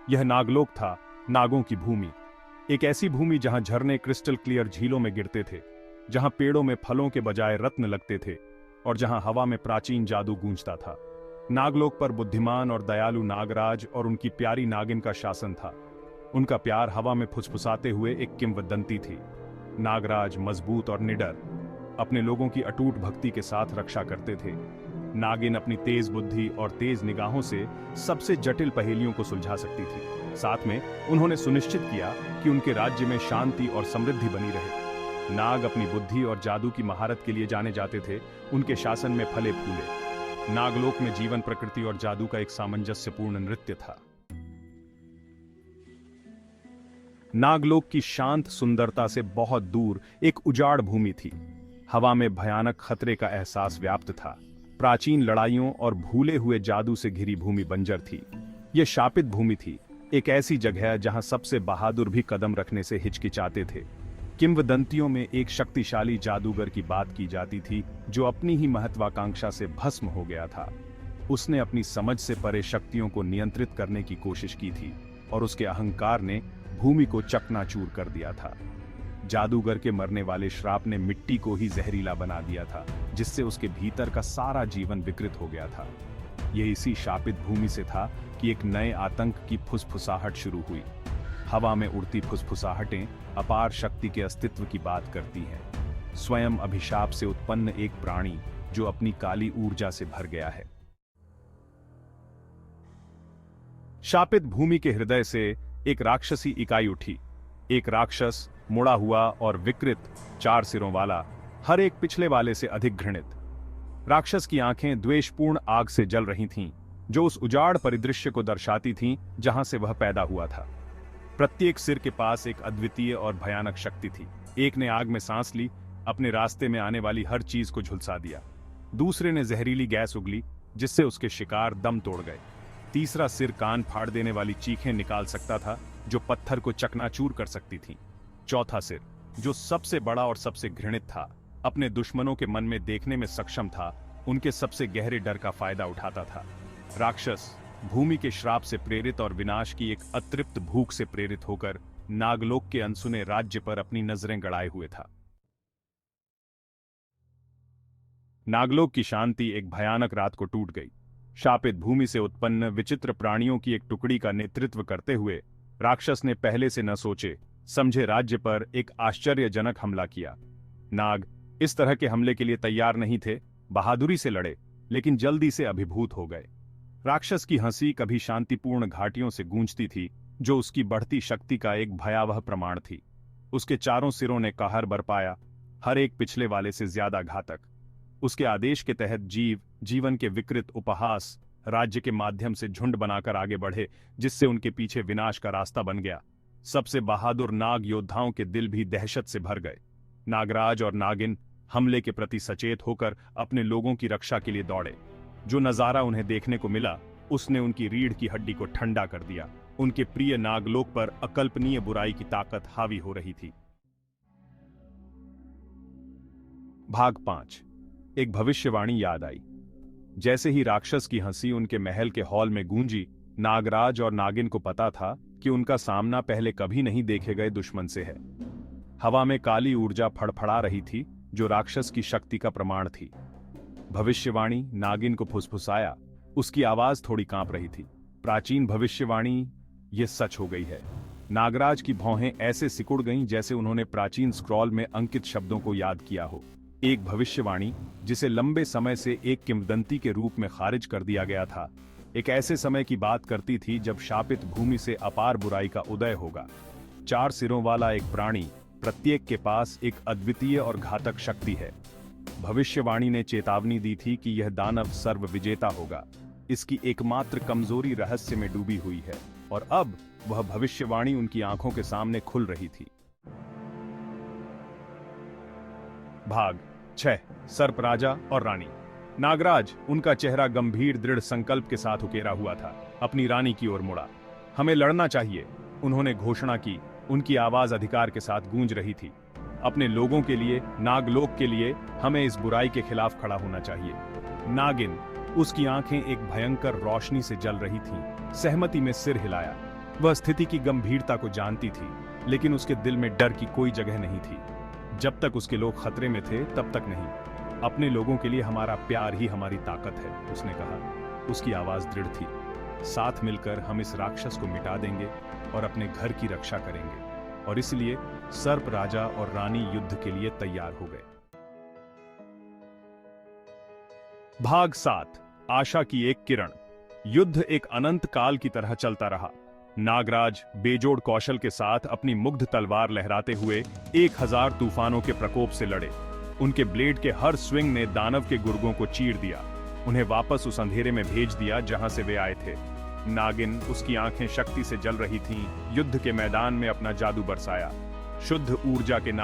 यह नागलोक था, नागों की भूमि। एक ऐसी भूमि जहां झरने क्रिस्टल क्लियर झीलों में गिरते थे, जहां पेड़ों में फलों के बजाय रत्न लगते थे और जहां हवा में प्राचीन जादू गूंजता था। नागलोक पर बुद्धिमान और दयालु नागराज और उनकी प्यारी नागिन का शासन था। उनका प्यार हवा में फुसफुसाते हुए एक किंवदंती थी। नागराज मजबूत और निडर, अपने लोगों की अटूट भक्ति के साथ रक्षा करते थे। नागिन अपनी तेज बुद्धि और तेज निगाहों से सबसे जटिल पहेलियों को सुलझा सकती थी। साथ में उन्होंने सुनिश्चित किया कि उनके राज्य में शांति और समृद्धि बनी रहे। नाग अपनी बुद्धि और जादू की महारत के लिए जाने जाते थे। उनके शासन में फले फूले। नागलोक में जीवन, प्रकृति और जादू का एक सामंजस्यपूर्ण नृत्य था। नागलोक की शांत सुंदरता से बहुत दूर एक उजाड़ भूमि थी। हवा में भयानक खतरे का एहसास व्याप्त था। प्राचीन लड़ाइयों और भूले हुए जादू से घिरी भूमि बंजर थी। यह शापित भूमि थी, एक ऐसी जगह जहां सबसे बहादुर भी कदम रखने से हिचकिचाते थे। किंवदंतियों में एक शक्तिशाली जादूगर की बात की जाती थी जो अपनी ही महत्वाकांक्षा से भस्म हो गया था। उसने अपनी समझ से परे शक्तियों को नियंत्रित करने की कोशिश की थी और उसके अहंकार ने भूमि को चकनाचूर कर दिया था। जादूगर के मरने वाले श्राप ने मिट्टी को ही जहरीला बना दिया था, जिससे उसके भीतर का सारा जीवन विकृत हो गया था। यह इसी शापित भूमि से था कि एक नए आतंक की फुसफुसाहट शुरू हुई। हवा में उड़ती फुसफुसाहटें अपार शक्ति के अस्तित्व की बात करती हैं। स्वयं अभिशाप से उत्पन्न एक प्राणी जो अपनी काली ऊर्जा से भर गया है। शापित भूमि के हृदय से एक राक्षसी इकाई उठी। एक राक्षस, मुड़ा हुआ और विकृत, 4 सिरों वाला, हर एक पिछले वाले से अधिक घृणित। राक्षस की आंखें द्वेषपूर्ण आग से जल रही थीं, जो उस उजाड़ परिदृश्य को दर्शाती थीं जहां से वह पैदा हुआ था। प्रत्येक सिर के पास एक अद्वितीय और भयानक शक्ति थी। एक ने आग में सांस ली, अपने रास्ते में आने वाली हर चीज को झुलसा दिया। दूसरे ने जहरीली गैस उगली, जिससे उसके शिकार दम तोड़ गए। तीसरा सिर कान फाड़ देने वाली चीखें निकाल सकता था, जो पत्थर को चकनाचूर कर सकती थीं। चौथा सिर, जो सबसे बड़ा और सबसे घृणित था, अपने दुश्मनों के मन में देखने में सक्षम था, उनके सबसे गहरे डर का फायदा उठाता था। राक्षस भूमि के श्राप से प्रेरित और विनाश की एक अतृप्त भूख से प्रेरित होकर नागलोक के अनसुने राज्य पर अपनी नजरें गड़ाए हुए था। नागलोक की शांति एक भयानक रात को टूट गई। शापित भूमि से उत्पन्न विचित्र प्राणियों की एक टुकड़ी का नेतृत्व करते हुए राक्षस ने पहले से न सोचे समझे राज्य पर एक आश्चर्यजनक हमला किया। नाग इस तरह के हमले के लिए तैयार नहीं थे। बहादुरी से लड़े, लेकिन जल्दी से अभिभूत हो गए। राक्षस की हंसी कभी शांतिपूर्ण घाटियों से गूंजती थी, जो उसकी बढ़ती शक्ति का एक भयावह प्रमाण थी। उसके चारों सिरों ने कहर बरपाया, हर एक पिछले वाले से ज्यादा घातक। उसके आदेश के तहत जीवन के विकृत उपहास राज्य के माध्यम से झुंड बनाकर आगे बढ़े, जिससे उनके पीछे विनाश का रास्ता बन गया। सबसे बहादुर नाग योद्धाओं के दिल भी दहशत से भर गए। नागराज और नागिन हमले के प्रति सचेत होकर अपने लोगों की रक्षा के लिए दौड़े। जो नजारा उन्हें देखने को मिला, उसने उनकी रीढ़ की हड्डी को ठंडा कर दिया। उनके प्रिय नागलोक पर अकल्पनीय बुराई की ताकत हावी हो रही थी। भाग 5। एक भविष्यवाणी याद आई। जैसे ही राक्षस की हंसी उनके महल के हॉल में गूंजी, नागराज और नागिन को पता था कि उनका सामना पहले कभी नहीं देखे गए दुश्मन से है। हवा में काली ऊर्जा फड़फड़ा रही थी, जो राक्षस की शक्ति का प्रमाण थी। भविष्यवाणी नागिन को फुसफुसाया। उसकी आवाज थोड़ी कांप रही थी। प्राचीन भविष्यवाणी, यह सच हो गई है। नागराज की भौहें ऐसे सिकुड़ गईं जैसे उन्होंने प्राचीन स्क्रॉल में अंकित शब्दों को याद किया हो। एक भविष्यवाणी जिसे लंबे समय से एक किंवदंती के रूप में खारिज कर दिया गया था, एक ऐसे समय की बात करती थी जब शापित भूमि से अपार बुराई का उदय होगा। 4 सिरों वाला एक प्राणी, प्रत्येक के पास एक अद्वितीय और घातक शक्ति है। भविष्यवाणी ने चेतावनी दी थी कि यह दानव सर्व विजेता होगा। इसकी एकमात्र कमजोरी रहस्य में डूबी हुई है, और अब वह भविष्यवाणी उनकी आंखों के सामने खुल रही थी। भाग 6। सर्प राजा और रानी। नागराज, उनका चेहरा गंभीर दृढ़ संकल्प के साथ उकेरा हुआ था, अपनी रानी की ओर मुड़ा। हमें लड़ना चाहिए, उन्होंने घोषणा की। उनकी आवाज अधिकार के साथ गूंज रही थी। अपने लोगों के लिए, नागलोक के लिए, हमें इस बुराई के खिलाफ खड़ा होना चाहिए। नागिन, उसकी आंखें एक भयंकर रोशनी से जल रही थीं, सहमति में सिर हिलाया। वह स्थिति की गंभीरता को जानती थी, लेकिन उसके दिल में डर की कोई जगह नहीं थी। जब तक उसके लोग खतरे में थे तब तक नहीं। अपने लोगों के लिए हमारा प्यार ही हमारी ताकत है, उसने कहा। उसकी आवाज दृढ़ थी। साथ मिलकर हम इस राक्षस को मिटा देंगे और अपने घर की रक्षा करेंगे। और इसलिए सर्प राजा और रानी युद्ध के लिए तैयार हो गए। भाग 7। आशा की एक किरण। युद्ध एक अनंत काल की तरह चलता रहा। नागराज बेजोड़ कौशल के साथ अपनी मुग्ध तलवार लहराते हुए 1000 तूफानों के प्रकोप से लड़े। उनके ब्लेड के हर स्विंग ने दानव के गुर्गों को चीर दिया, उन्हें वापस उस अंधेरे में भेज दिया जहां से वे आए थे। नागिन, उसकी आंखें शक्ति से जल रही थीं, युद्ध के मैदान में अपना जादू बरसाया। शुद्ध ऊर्जा के नाद